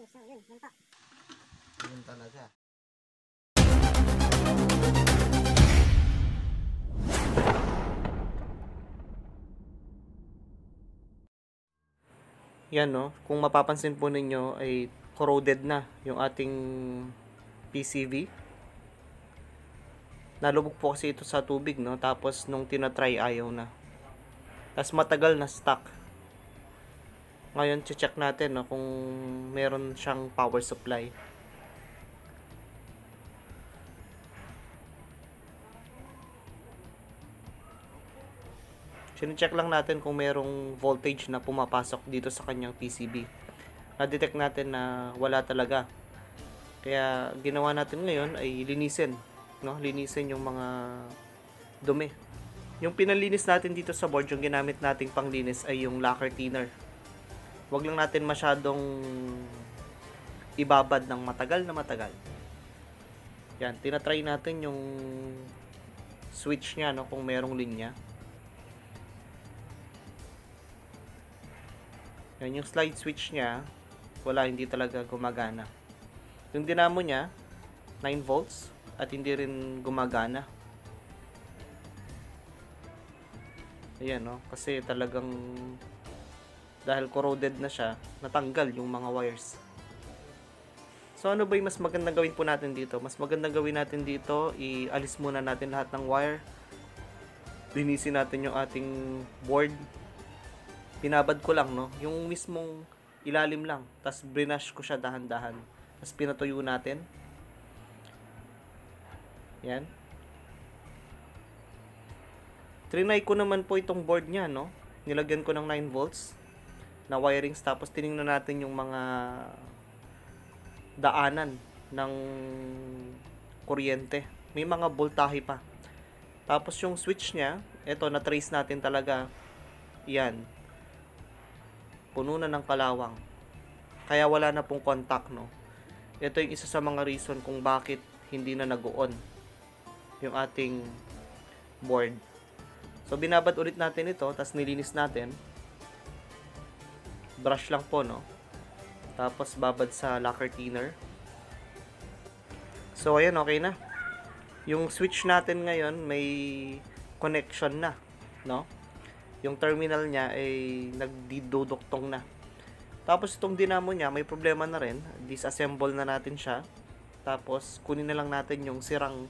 So, yun po. Yun talaga. Yan, no? Kung mapapansin po ninyo ay corroded na yung ating PCV. Nalubog po kasi ito sa tubig, no? Tapos nung tinatry ayaw na. Tapos matagal na stuck. Ngayon, check natin, no, kung meron siyang power supply. Sine-check lang natin kung merong voltage na pumapasok dito sa kanyang PCB. Na-detect natin na wala talaga. Kaya ginawa natin ngayon ay linisin, no? Linisin yung mga dumi. Yung pinalinis natin dito sa board, yung ginamit nating panglinis ay yung lacquer thinner. Huwag lang natin masyadong ibabad ng matagal na matagal. Yan, tinatry natin yung switch niya, no, kung merong linya. Yan, yung slide switch niya, wala, hindi talaga gumagana. Yung dinamo niya, 9 volts, at hindi rin gumagana. Ayan, no, kasi talagang dahil corroded na siya, natanggal yung mga wires. So ano ba yung mas magandang gawin po natin dito? Mas magandang gawin natin dito, ialis muna natin lahat ng wire. Linisin natin yung ating board. Pinabad ko lang, no, yung mismong ilalim lang. Tapos brush ko siya dahan-dahan. Tapos pinatuyo natin. Yan. Trinay ko naman po itong board niya, no. Nilagyan ko ng 9 volts na wirings, tapos tiningnan natin yung mga daanan ng kuryente. May mga voltahe pa. Tapos yung switch niya, eto, na-trace natin talaga. Yan. Puno na ng kalawang. Kaya wala na pong contact, no. Ito yung isa sa mga reason kung bakit hindi na nag-on yung ating board. So binabad ulit natin ito, tapos nilinis natin. Brush lang po, no. Tapos babad sa lacquer thinner. So ayan, okay na. Yung switch natin ngayon may connection na, no. Yung terminal niya ay nagdiduduktong na. Tapos itong dinamo niya may problema na rin. Disassemble na natin siya. Tapos kunin na lang natin yung sirang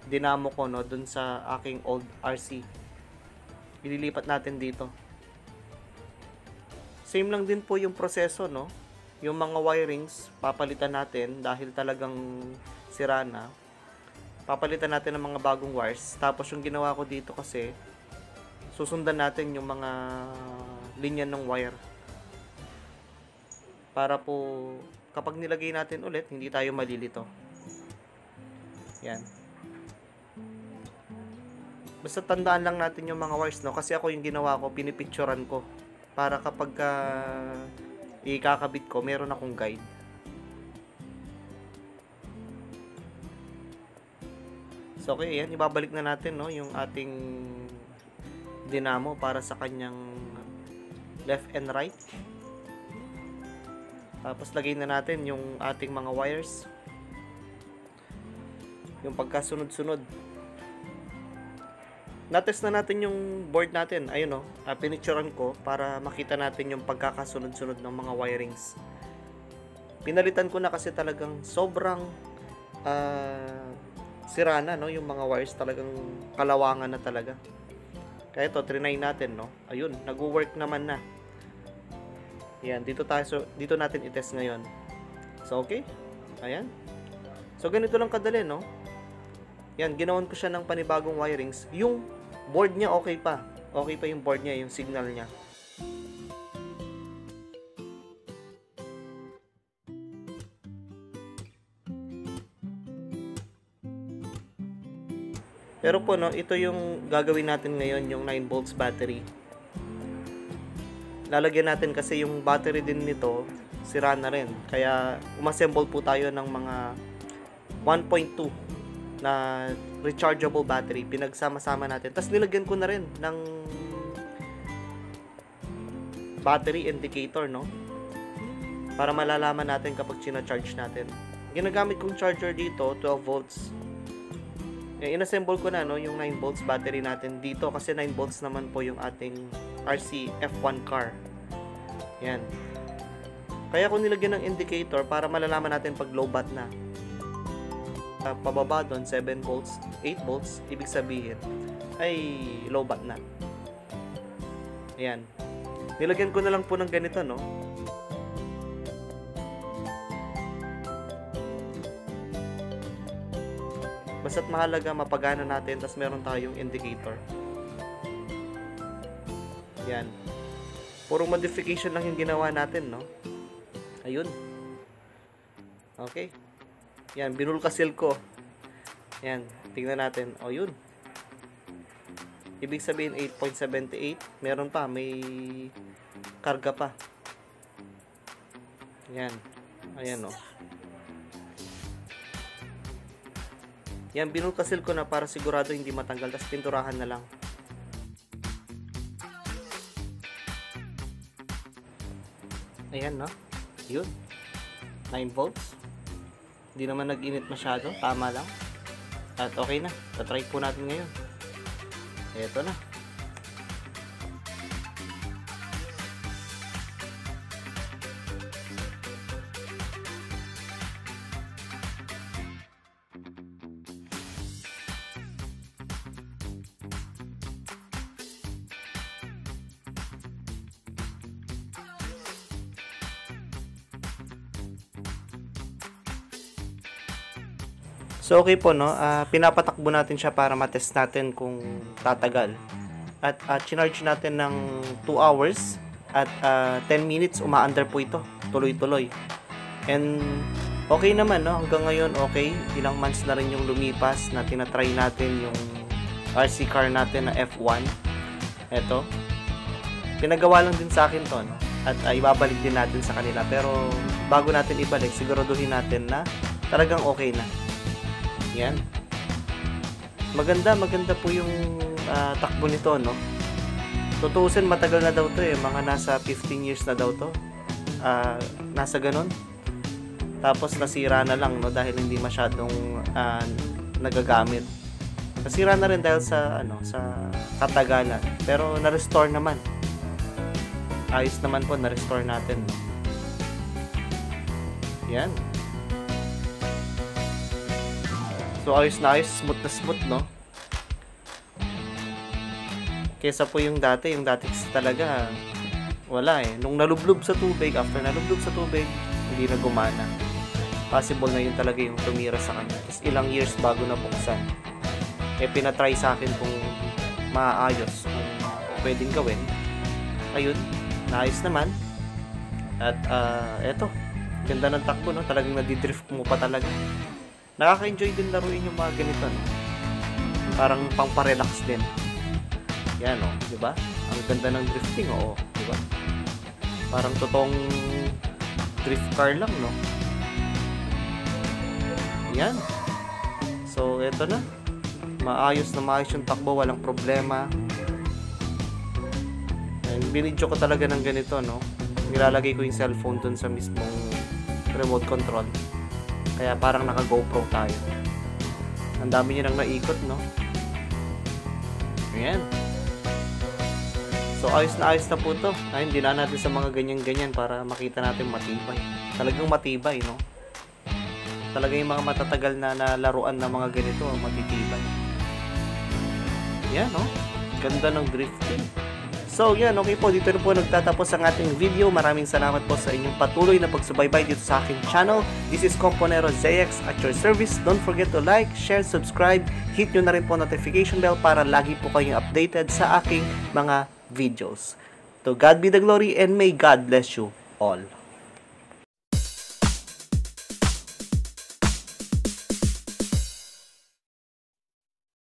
dinamo ko, no, dun sa aking old RC. Ililipat natin dito. Same lang din po yung proseso, no. Yung mga wirings papalitan natin dahil talagang sira na. Papalitan natin ng mga bagong wires. Tapos yung ginawa ko dito kasi susundan natin yung mga linya ng wire. Para po kapag nilagay natin ulit, hindi tayo malilito. Yan. Basta tandaan lang natin yung mga wires, no? Kasi ako yung ginawa ko, pinipicturan ko. Para kapag ikakabit ko, meron akong guide. So, okay, yan. Ibabalik na natin, no, yung ating dinamo para sa kanyang left and right. Tapos, lagay na natin yung ating mga wires. Yung pagkasunod-sunod. Natest na natin yung board natin. Ayun, no, pinicturean ko para makita natin yung pagkakasunod-sunod ng mga wirings. Pinalitan ko na kasi talagang sobrang sira na, no, yung mga wires, talagang kalawangan na talaga. Kaya ito, trinay natin, no. Ayun, nag-work naman na. Yan, dito natin i-test ngayon. So, okay. Ayan. So, ganito lang kadali, no. Yan, ginawan ko siya ng panibagong wirings. Yung board niya okay pa. Okay pa yung board niya, yung signal niya. Pero po, no, ito yung gagawin natin ngayon, yung 9 volts battery. Lalagyan natin kasi yung battery din nito, sira na rin. Kaya, umassemble po tayo ng mga 1.2 na rechargeable battery. Pinagsama-sama natin. Tapos nilagyan ko na rin ng battery indicator, no. para malalaman natin kapag charge natin. Ginagamit kong charger dito, 12 volts. Inassemble ko na yung 9 volts battery natin dito kasi 9 volts naman po yung ating RC F1 car. Yan. Kaya ko nilagyan ng indicator para malalaman natin pag low bat na. Pababa doon 7 volts, 8 volts, ibig sabihin ay low bat na. Ayan. Nilagyan ko na lang po ng ganito, no? Basta't mahalaga mapagana natin, tas meron tayong indicator. Yan. Puro modification lang yung ginawa natin, no? Ayun. Okay. Yan, binulkasil ko. Yan, tingnan natin. O, yun. Ibig sabihin 8.78. Meron pa, may karga pa. Yan. Ayan, o. Yan, binulkasil ko na para sigurado hindi matanggal. Tapos pinturahan na lang. Ayan, no? Yun. 9 volts. Hindi naman nag-init masyado. Tama lang. At okay na. Tatry po natin ngayon. Ito na. So okay po, no, pinapatakbo natin siya para matest natin kung tatagal. At chinarge natin ng 2 hours at 10 minutes umaandar po ito, tuloy-tuloy. And okay naman, no, hanggang ngayon okay. Ilang months na rin yung lumipas na tinatry natin yung RC car natin na F1. Ito, pinagawa lang din sa akin to, no? At ibabalik din natin sa kanila. Pero bago natin ibalik, siguraduhin natin na talagang okay na. Yan. Maganda po yung takbo nito, no? Tutuusin, matagal na daw to eh. Mga nasa 15 years na daw to. Nasa ganun. Tapos nasira na lang, no? Dahil hindi masyadong nagagamit. Nasira na rin dahil sa katagalan. Pero na-restore naman. Ayos naman po, na-restore natin, no? Yan. So, ayos na ayos, smooth na smooth, no? Kesa po yung dati kasi talaga, wala eh. Nung nalublob sa tubig, after nalublob sa tubig, hindi na gumana. Possible na yun talaga yung tumira sa kanya. Tapos ilang years bago na buksan. Pinatry sa akin kung maayos, kung pwedeng gawin. Ayun, naayos naman. At eto, ganda ng takbo, no? Talagang nadidrift mo pa talaga. Nakaka-enjoy din laruin yung mga ganito, no? Parang pang-relax din. Yan, no? Diba? Ang ganda ng drifting, oo. Diba? Parang totoong drift car lang, no? Yan. So, eto na. Maayos yung takbo, walang problema. And binidyo ko talaga ng ganito, no? Nilalagay ko yung cellphone dun sa mismong remote control. Kaya parang naka-GoPro tayo. Ang dami niya nang naikot, no? Ayan. So, ayos na po to. Ay, hindi na natin sa mga ganyan-ganyan para makita natin matibay. Talagang matibay, no? Talagang yung mga matatagal na laruan na mga ganito, matitibay. Ayan, no? Ganda ng drifting. So, yan. Okay po. Dito na po nagtatapos ang ating video. Maraming salamat po sa inyong patuloy na pagsubaybay dito sa aking channel. This is Componero ZX at your service. Don't forget to like, share, subscribe. Hit nyo na rin po notification bell para lagi po kayong updated sa aking mga videos. To God be the glory and may God bless you all.